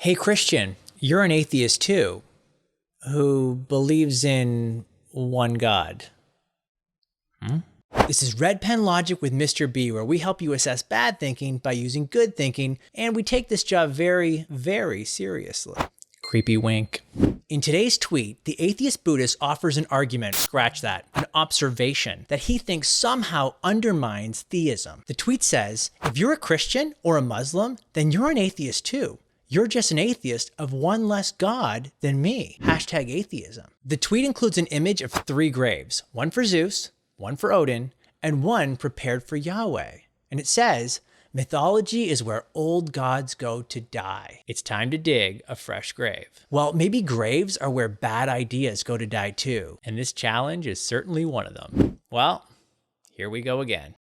Hey Christian, you're an atheist too, who believes in one God. This is Red Pen Logic with Mr. B, where we help you assess bad thinking by using good thinking, and we take this job very, very seriously. Creepy wink. In today's tweet, the atheist Buddhist offers an argument, scratch that, an observation, that he thinks somehow undermines theism. The tweet says, if you're a Christian or a Muslim, then you're an atheist too. You're just an atheist of one less God than me. Hashtag atheism. The tweet includes an image of 3 graves, one for Zeus, one for Odin, and one prepared for Yahweh. And it says, mythology is where old gods go to die. It's time to dig a fresh grave. Well, maybe graves are where bad ideas go to die too. And this challenge is certainly one of them. Well, here we go again.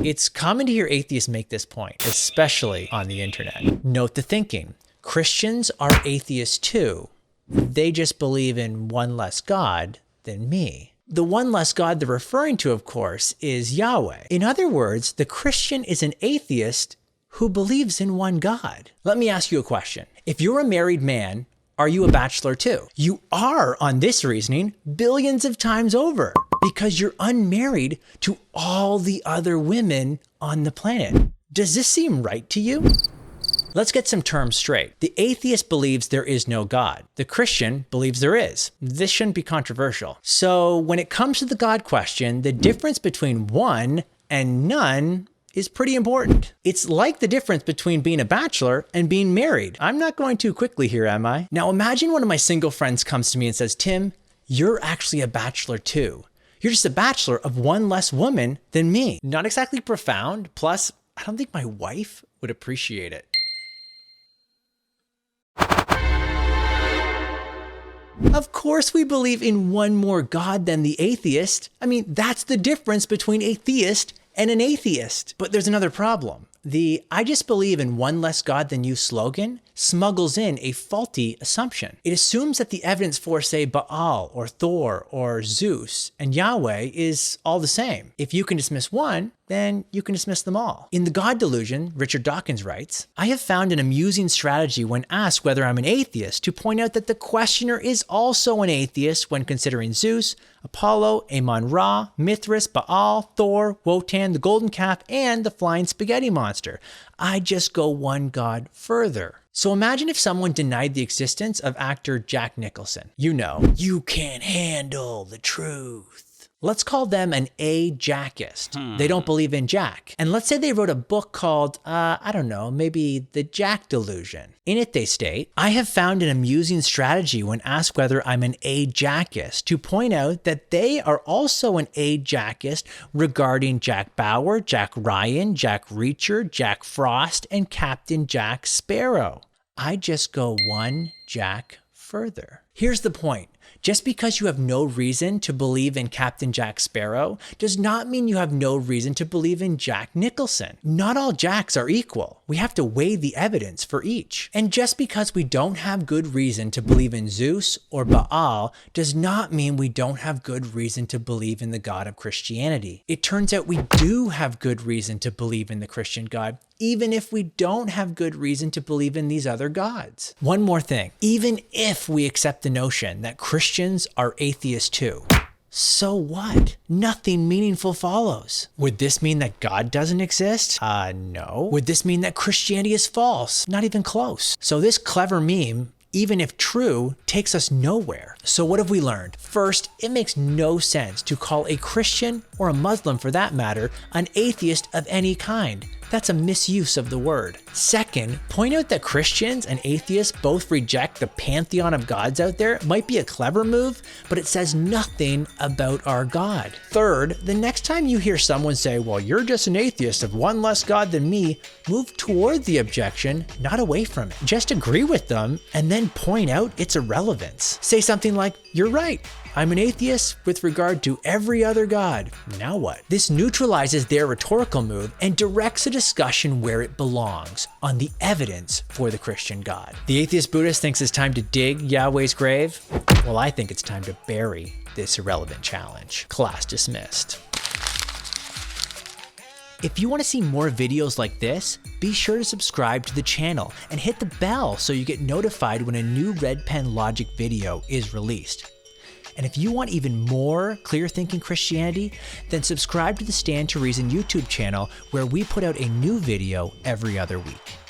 It's common to hear atheists make this point, especially on the internet. Note the thinking. Christians are atheists too. They just believe in one less God than me. The one less God they're referring to, of course, is Yahweh. In other words, the Christian is an atheist who believes in one God. Let me ask you a question. If you're a married man, are you a bachelor too? You are, on this reasoning, billions of times over, because you're unmarried to all the other women on the planet. Does this seem right to you? Let's get some terms straight. The atheist believes there is no God. The Christian believes there is. This shouldn't be controversial. So when it comes to the God question, the difference between one and none is pretty important. It's like the difference between being a bachelor and being married. I'm not going too quickly here, am I? Now imagine one of my single friends comes to me and says, Tim, you're actually a bachelor too. You're just a bachelor of one less woman than me. Not exactly profound. Plus, I don't think my wife would appreciate it. Of course we believe in one more God than the atheist. I mean, that's the difference between a theist and an atheist. But there's another problem. The I just believe in one less God than you slogan smuggles in a faulty assumption. It assumes that the evidence for, say, Baal or Thor or Zeus and Yahweh is all the same. If you can dismiss one, then you can dismiss them all. In The God Delusion, Richard Dawkins writes, I have found an amusing strategy when asked whether I'm an atheist to point out that the questioner is also an atheist when considering Zeus, Apollo, Amon-Ra, Mithras, Baal, Thor, Wotan, the golden calf, and the flying spaghetti monster. I just go one God further. So imagine if someone denied the existence of actor Jack Nicholson. You know, you can't handle the truth. Let's call them an A-Jackist. They don't believe in Jack. And let's say they wrote a book called, I don't know, maybe The Jack Delusion. In it they state, I have found an amusing strategy when asked whether I'm an A-Jackist to point out that they are also an A-Jackist regarding Jack Bauer, Jack Ryan, Jack Reacher, Jack Frost, and Captain Jack Sparrow. I just go one Jack further. Here's the point. Just because you have no reason to believe in Captain Jack Sparrow does not mean you have no reason to believe in Jack Nicholson. Not all Jacks are equal. We have to weigh the evidence for each. And just because we don't have good reason to believe in Zeus or Baal does not mean we don't have good reason to believe in the God of Christianity. It turns out we do have good reason to believe in the Christian God, even if we don't have good reason to believe in these other gods. One more thing, even if we accept the notion that Christians are atheists too, so what? Nothing meaningful follows. Would this mean that God doesn't exist? No. Would this mean that Christianity is false? Not even close. So this clever meme, even if true, takes us nowhere. So what have we learned? First, it makes no sense to call a Christian, or a Muslim for that matter, an atheist of any kind. That's a misuse of the word. Second, point out that Christians and atheists both reject the pantheon of gods out there might be a clever move, but it says nothing about our God. Third, the next time you hear someone say, well, you're just an atheist of one less God than me, move toward the objection, not away from it. Just agree with them and then point out its irrelevance. Say something like, you're right. I'm an atheist with regard to every other god. Now what? This neutralizes their rhetorical move and directs a discussion where it belongs, on the evidence for the Christian God. The atheist Buddhist thinks it's time to dig Yahweh's grave. Well, I think it's time to bury this irrelevant challenge. Class dismissed. If you want to see more videos like this, be sure to subscribe to the channel and hit the bell so you get notified when a new Red Pen Logic video is released. And if you want even more clear thinking Christianity, then subscribe to the Stand to Reason YouTube channel where we put out a new video every other week.